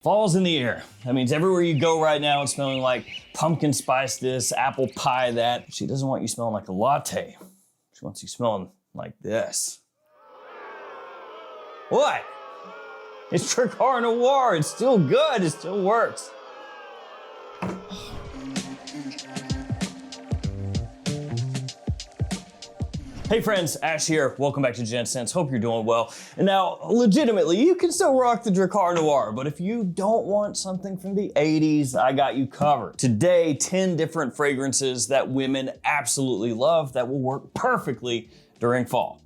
Fall's in the air. That means everywhere you go right now, it's smelling like pumpkin spice this, apple pie that. She doesn't want you smelling like a latte. She wants you smelling like this. What? It's Drakkar Noir. It's still good. It still works. Hey friends, Ash here. Welcome back to Gents. Hope you're doing well. And now, legitimately, you can still rock the Drakkar Noir, but if you don't want something from the 80s, I got you covered. Today, 10 different fragrances that women absolutely love that will work perfectly during fall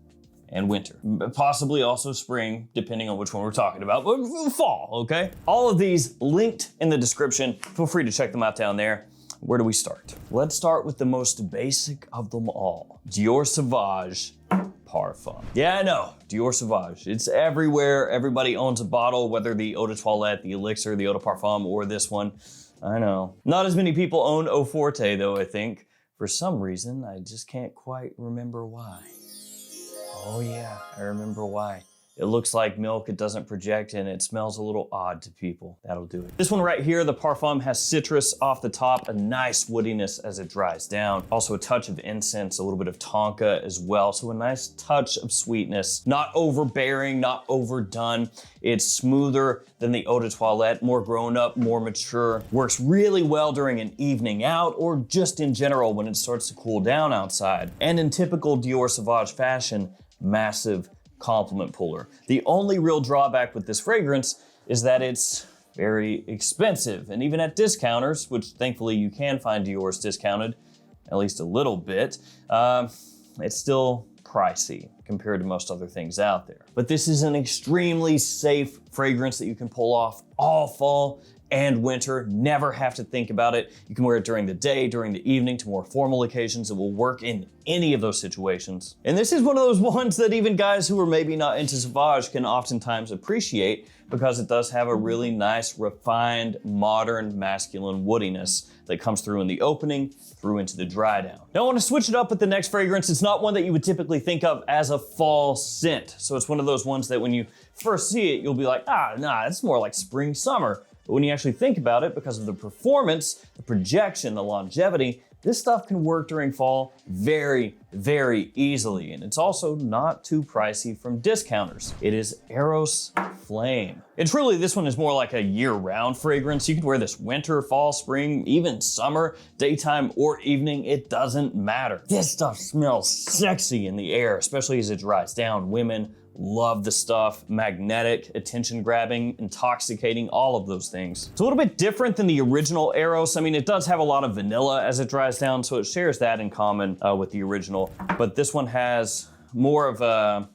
and winter. Possibly also spring, depending on which one we're talking about, but fall, okay? All of these linked in the description. Feel free to check them out down there. Where do we start? Let's start with the most basic of them all. Dior Sauvage Parfum. Yeah, I know, Dior Sauvage. It's everywhere. Everybody owns a bottle, whether the Eau de Toilette, the Elixir, the Eau de Parfum, or this one. I know. Not as many people own Eau Forte though, I think. For some reason, I just can't quite remember why. Oh yeah, I remember why. It looks like milk, it doesn't project, and it smells a little odd to people. That'll do it. This one right here, the Parfum has citrus off the top, a nice woodiness as it dries down. Also a touch of incense, a little bit of tonka as well. So a nice touch of sweetness. Not overbearing, not overdone. It's smoother than the Eau de Toilette, more grown up, more mature. Works really well during an evening out or just in general when it starts to cool down outside. And in typical Dior Sauvage fashion, massive compliment puller. The only real drawback with this fragrance is that it's very expensive. And even at discounters, which thankfully you can find Dior's discounted, at least a little bit, it's still pricey compared to most other things out there. But this is an extremely safe fragrance that you can pull off all fall and winter, never have to think about it. You can wear it during the day, during the evening, to more formal occasions. It will work in any of those situations. And this is one of those ones that even guys who are maybe not into Sauvage can oftentimes appreciate because it does have a really nice, refined, modern, masculine woodiness that comes through in the opening, through into the dry down. Now I want to switch it up with the next fragrance. It's not one that you would typically think of as a fall scent. So it's one of those ones that when you first see it, you'll be like, nah, it's more like spring, summer. But when you actually think about it, because of the performance, the projection, the longevity, this stuff can work during fall very, very easily. And it's also not too pricey from discounters. It is Eros Flame. And truly, this one is more like a year-round fragrance. You can wear this winter, fall, spring, even summer, daytime or evening, it doesn't matter. This stuff smells sexy in the air, especially as it dries down. Women love the stuff, magnetic, attention grabbing, intoxicating, all of those things. It's a little bit different than the original Eros. I mean, it does have a lot of vanilla as it dries down, so it shares that in common with the original. But this one has more of a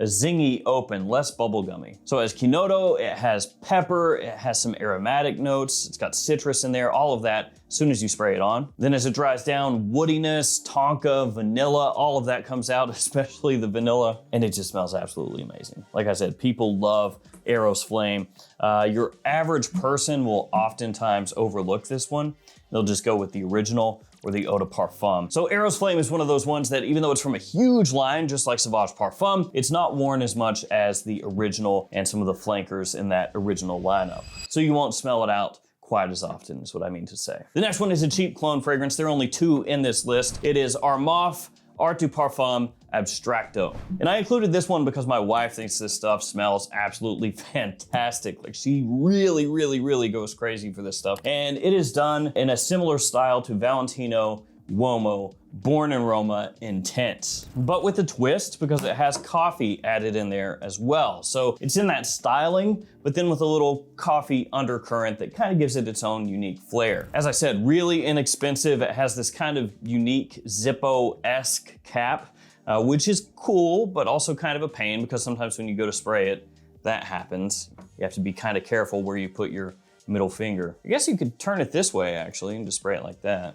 zingy open, less bubblegummy. So as Kinoto, it has pepper, it has some aromatic notes, it's got citrus in there, all of that as soon as you spray it on. Then as it dries down, woodiness, tonka, vanilla, all of that comes out, especially the vanilla, and it just smells absolutely amazing. Like I said, people love Eros Flame. Your average person will oftentimes overlook this one. They'll just go with the original or the Eau de Parfum. So Eros Flame is one of those ones that even though it's from a huge line, just like Sauvage Parfum, it's not worn as much as the original and some of the flankers in that original lineup. So you won't smell it out quite as often is what I mean to say. The next one is a cheap clone fragrance. There are only two in this list. It is Armani Art du Parfum Abstracto. And I included this one because my wife thinks this stuff smells absolutely fantastic. Like she really, really, really goes crazy for this stuff. And it is done in a similar style to Valentino Uomo Born in Roma Intense, but with a twist because it has coffee added in there as well. So it's in that styling, but then with a little coffee undercurrent that kind of gives it its own unique flair. As I said, really inexpensive. It has this kind of unique Zippo-esque cap, which is cool, but also kind of a pain because sometimes when you go to spray it, that happens. You have to be kind of careful where you put your middle finger. I guess you could turn it this way actually and just spray it like that.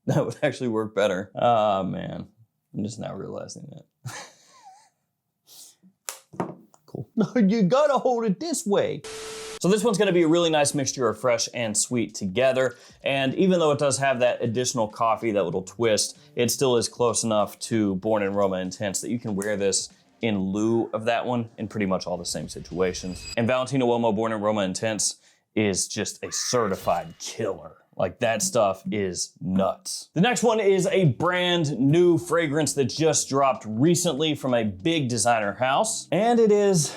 That would actually work better. Oh man, I'm just now realizing that. Cool. No, you gotta hold it this way. So this one's gonna be a really nice mixture of fresh and sweet together. And even though it does have that additional coffee, that little twist, it still is close enough to Born in Roma Intense that you can wear this in lieu of that one in pretty much all the same situations. And Valentino Uomo Born Aroma Intense is just a certified killer. Like, that stuff is nuts. The next one is a brand new fragrance that just dropped recently from a big designer house, and it is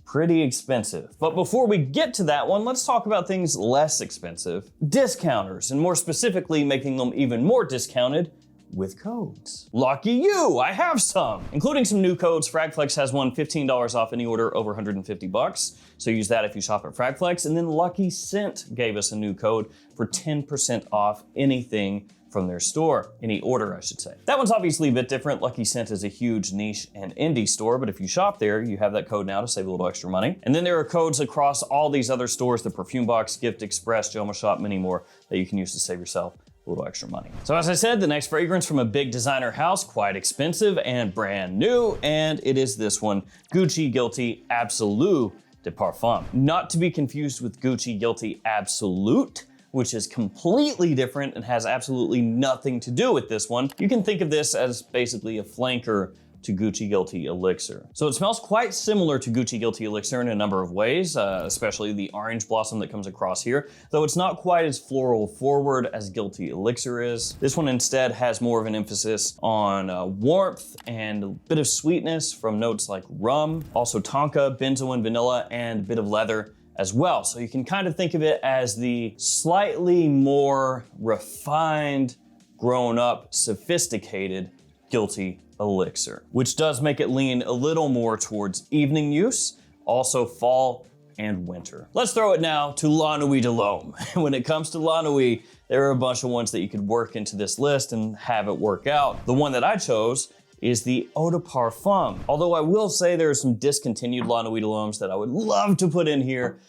pretty expensive. But before we get to that one, let's talk about things less expensive. Discounters, and more specifically, making them even more discounted with codes. Lucky you, I have some. Including some new codes, Fragflex has one $15 off any order over 150 bucks. So use that if you shop at Fragflex. And then Lucky Scent gave us a new code for 10% off anything from their store, any order, I should say. That one's obviously a bit different. Lucky Scent is a huge niche and indie store, but if you shop there, you have that code now to save a little extra money. And then there are codes across all these other stores, the Perfume Box, Gift Express, JOMASHOP, many more that you can use to save yourself a little extra money. So as I said, the next fragrance from a big designer house, quite expensive and brand new, and it is this one, Gucci Guilty Absolute de Parfum. Not to be confused with Gucci Guilty Absolute, which is completely different and has absolutely nothing to do with this one. You can think of this as basically a flanker to Gucci Guilty Elixir. So it smells quite similar to Gucci Guilty Elixir in a number of ways, especially the orange blossom that comes across here, though it's not quite as floral forward as Guilty Elixir is. This one instead has more of an emphasis on warmth and a bit of sweetness from notes like rum, also tonka, benzoin, vanilla, and a bit of leather as well. So you can kind of think of it as the slightly more refined, grown up, sophisticated Guilty Elixir, which does make it lean a little more towards evening use, also fall and winter. Let's throw it now to La Nuit de L'Homme. When it comes to La Nuit, there are a bunch of ones that you could work into this list and have it work out. The one that I chose is the Eau de Parfum. Although I will say there are some discontinued La Nuit de L'Hommes that I would love to put in here,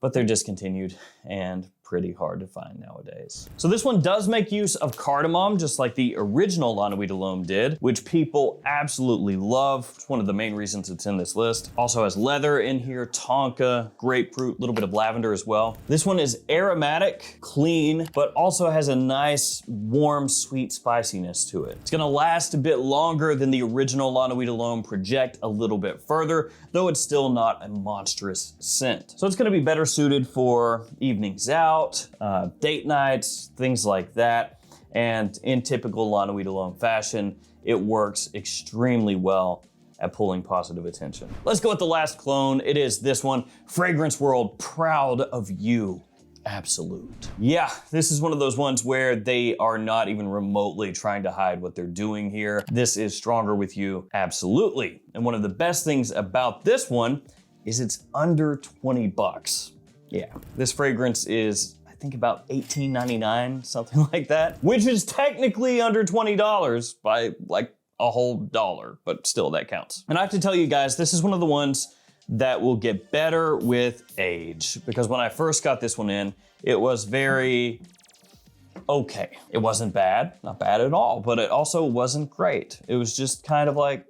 but they're discontinued and pretty hard to find nowadays. So this one does make use of cardamom, just like the original La Nuit de L'Homme did, which people absolutely love. It's one of the main reasons it's in this list. Also has leather in here, tonka, grapefruit, a little bit of lavender as well. This one is aromatic, clean, but also has a nice, warm, sweet spiciness to it. It's gonna last a bit longer than the original La Nuit de L'Homme, project a little bit further, though it's still not a monstrous scent. So it's gonna be better suited for evenings out, date nights, things like that. And in typical La Nuit de L'Homme fashion, it works extremely well at pulling positive attention. Let's go with the last clone. It is this one, Fragrance World Proud of You Absolute. Yeah, this is one of those ones where they are not even remotely trying to hide what they're doing here. This is Stronger With You Absolutely. And one of the best things about this one is it's under 20 bucks. Yeah, this fragrance is, I think, about $18.99, something like that, which is technically under $20 by like a whole dollar, but still that counts. And I have to tell you guys, this is one of the ones that will get better with age, because when I first got this one in, it was very okay. It wasn't bad, not bad at all, but it also wasn't great. It was just kind of like,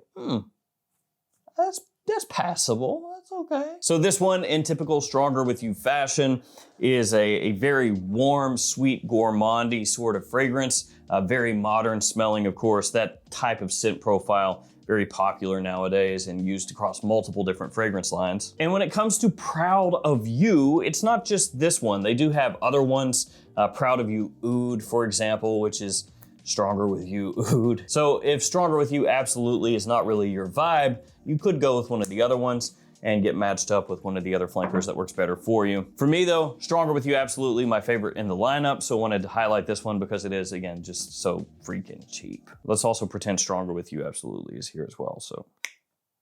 that's passable. Okay. So this one, in typical Stronger With You fashion, is a very warm, sweet, gourmandy sort of fragrance. Very modern smelling, of course. That type of scent profile, very popular nowadays and used across multiple different fragrance lines. And when it comes to Proud of You, it's not just this one. They do have other ones. Proud of You Oud, for example, which is Stronger With You Oud. So if Stronger With You Absolutely is not really your vibe, you could go with one of the other ones and get matched up with one of the other flankers that works better for you. For me though, Stronger With You Absolutely my favorite in the lineup, so I wanted to highlight this one because it is, again, just so freaking cheap. Let's also pretend Stronger With You Absolutely is here as well, so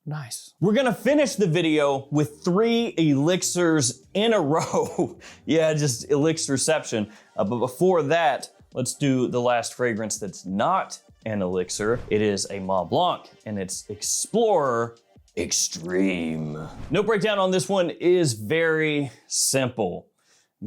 nice. We're gonna finish the video with 3 elixirs in a row. Yeah, just elixirception. But before that, let's do the last fragrance that's not an elixir. It is a Montblanc, and it's Explorer Extreme. Note breakdown on this one is very simple,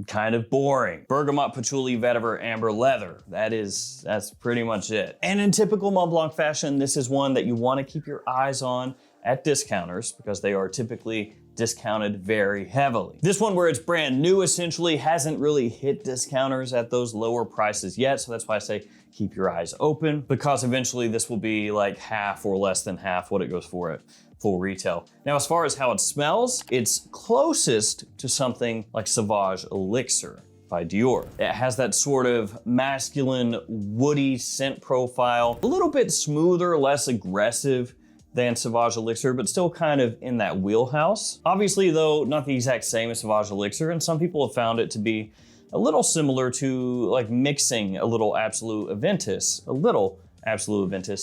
kind of boring. Bergamot, patchouli, vetiver, amber, leather. That's pretty much it. And in typical Montblanc fashion, this is one that you want to keep your eyes on at discounters because they are typically discounted very heavily. This one, where it's brand new, essentially hasn't really hit discounters at those lower prices yet, so that's why I say keep your eyes open, because eventually this will be like half or less than half what it goes for at full retail. Now, as far as how it smells, it's closest to something like Sauvage Elixir by Dior. It has that sort of masculine, woody scent profile, a little bit smoother, less aggressive than Sauvage Elixir, but still kind of in that wheelhouse. Obviously though, not the exact same as Sauvage Elixir, and some people have found it to be a little similar to like mixing a little Absolute Aventus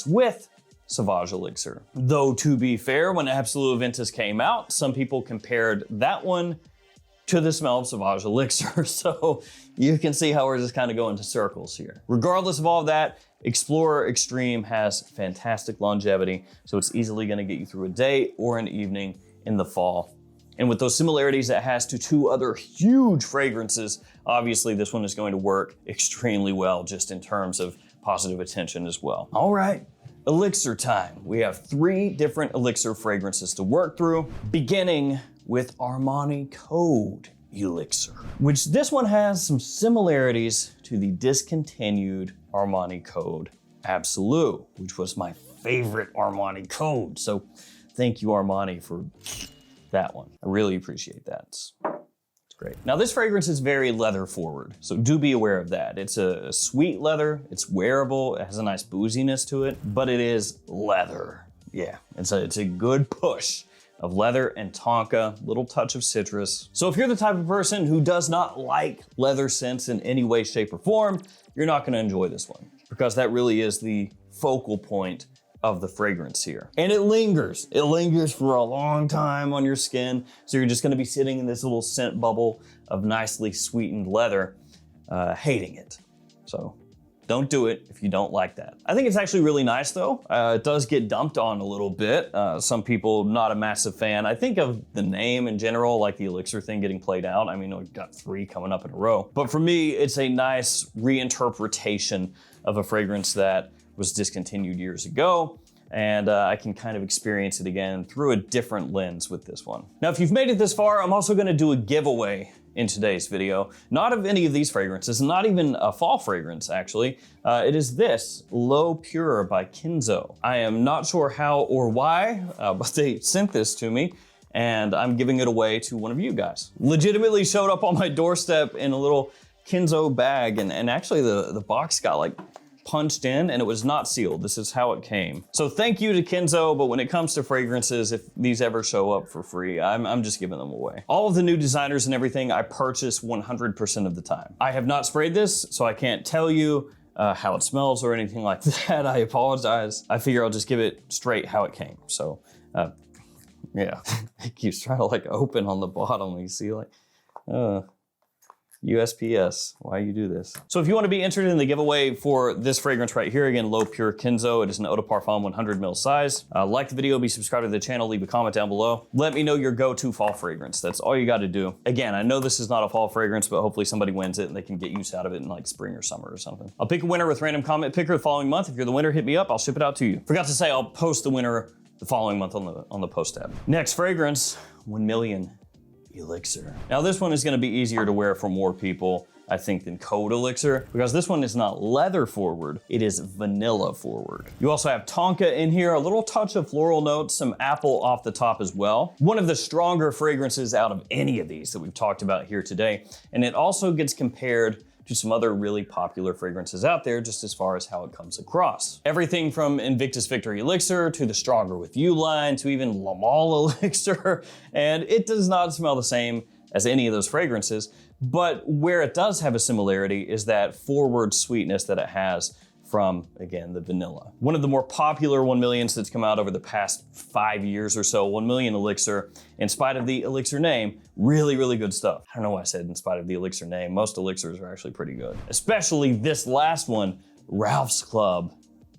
with Sauvage Elixir. Though to be fair, when Absolute Aventus came out, some people compared that one to the smell of Sauvage Elixir. So you can see how we're just kind of going to circles here. Regardless of all of that, Explorer Extreme has fantastic longevity, so it's easily gonna get you through a day or an evening in the fall. And with those similarities it has to two other huge fragrances, obviously this one is going to work extremely well just in terms of positive attention as well. All right, Elixir time. We have 3 different Elixir fragrances to work through, beginning with Armani Code Elixir, which this one has some similarities to the discontinued Armani Code Absolute, which was my favorite Armani Code. So thank you, Armani, for that one. I really appreciate that. It's great. Now this fragrance is very leather forward, so do be aware of that. It's a sweet leather, it's wearable, it has a nice booziness to it, but it is leather. Yeah, it's a good push of leather and tonka, little touch of citrus. So if you're the type of person who does not like leather scents in any way, shape, or form, you're not gonna enjoy this one, because that really is the focal point of the fragrance here. And it lingers. It lingers for a long time on your skin, so you're just gonna be sitting in this little scent bubble of nicely sweetened leather, hating it. So don't do it if you don't like that. I think it's actually really nice though. It does get dumped on a little bit. Some people not a massive fan. I think of the name in general, like the Elixir thing getting played out. I mean, we've got 3 coming up in a row. But for me, it's a nice reinterpretation of a fragrance that was discontinued years ago. And I can kind of experience it again through a different lens with this one. Now, if you've made it this far, I'm also gonna do a giveaway in today's video. Not of any of these fragrances, not even a fall fragrance, actually. It is this, Low Pure by Kenzo. I am not sure how or why, but they sent this to me, and I'm giving it away to one of you guys. Legitimately showed up on my doorstep in a little Kenzo bag, and actually the box got like punched in and it was not sealed. This is how it came. So thank you to Kenzo, but when it comes to fragrances, if these ever show up for free, I'm just giving them away. All of the new designers and everything I purchase 100% of the time. I have not sprayed this, so I can't tell you how it smells or anything like that. I apologize. I figure I'll just give it straight how it came. So yeah, it keeps trying to like open on the bottom. You see like, USPS, why you do this? So if you want to be entered in the giveaway for this fragrance right here, again, Low Pure Kenzo, it is an Eau de Parfum 100 ml size. Like the video, be subscribed to the channel, leave a comment down below. Let me know your go-to fall fragrance. That's all you got to do. Again, I know this is not a fall fragrance, but hopefully somebody wins it and they can get use out of it in like spring or summer or something. I'll pick a winner with random comment picker the following month. If you're the winner, hit me up, I'll ship it out to you. Forgot to say, I'll post the winner the following month on the post tab. Next fragrance, 1 Million Elixir. Now this one is going to be easier to wear for more people, I think, than Code Elixir, because this one is not leather forward, it is vanilla forward. You also have tonka in here, a little touch of floral notes, some apple off the top as well. One of the stronger fragrances out of any of these that we've talked about here today, and it also gets compared to some other really popular fragrances out there just as far as how it comes across. Everything from Invictus Victory Elixir to the Stronger With You line to even La Male Elixir, and it does not smell the same as any of those fragrances, but where it does have a similarity is that forward sweetness that it has from, again, the vanilla. One of the more popular 1 millions that's come out over the past 5 years or so, 1 Million Elixir, in spite of the Elixir name, really, really good stuff. I don't know why I said in spite of the Elixir name. Most Elixirs are actually pretty good. Especially this last one, Ralph's Club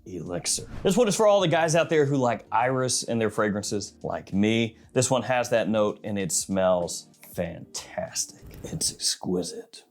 Elixir. This one is for all the guys out there who like iris in their fragrances, like me. This one has that note and it smells fantastic. It's exquisite.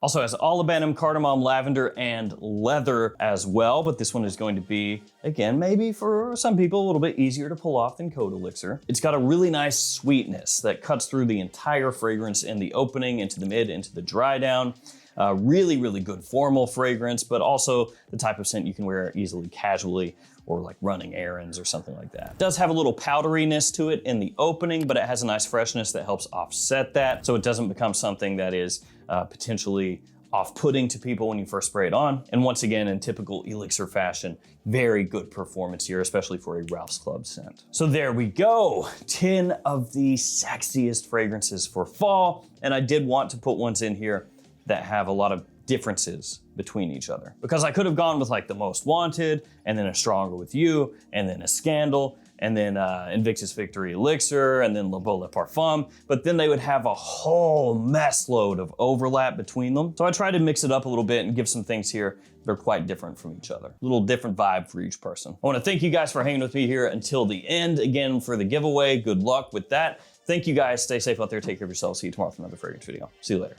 Also has olibanum, cardamom, lavender, and leather as well, but this one is going to be, again, maybe for some people a little bit easier to pull off than Code Elixir. It's got a really nice sweetness that cuts through the entire fragrance in the opening, into the mid, into the dry down. Really, really good formal fragrance, but also the type of scent you can wear easily casually or like running errands or something like that. It does have a little powderiness to it in the opening, but it has a nice freshness that helps offset that, so it doesn't become something that is potentially off-putting to people when you first spray it on. And once again, in typical Elixir fashion, very good performance here, especially for a Ralph's Club scent. So there we go, 10 of the sexiest fragrances for fall. And I did want to put ones in here that have a lot of differences between each other, because I could have gone with like the Most Wanted, and then a Stronger With You, and then a Scandal, and then Invictus Victory Elixir, and then Le Beau Le Parfum, but then they would have a whole mess load of overlap between them. So I tried to mix it up a little bit and give some things here that are quite different from each other. A little different vibe for each person. I wanna thank you guys for hanging with me here until the end. Again, for the giveaway, good luck with that. Thank you guys, stay safe out there, take care of yourselves. See you tomorrow for another fragrance video. See you later.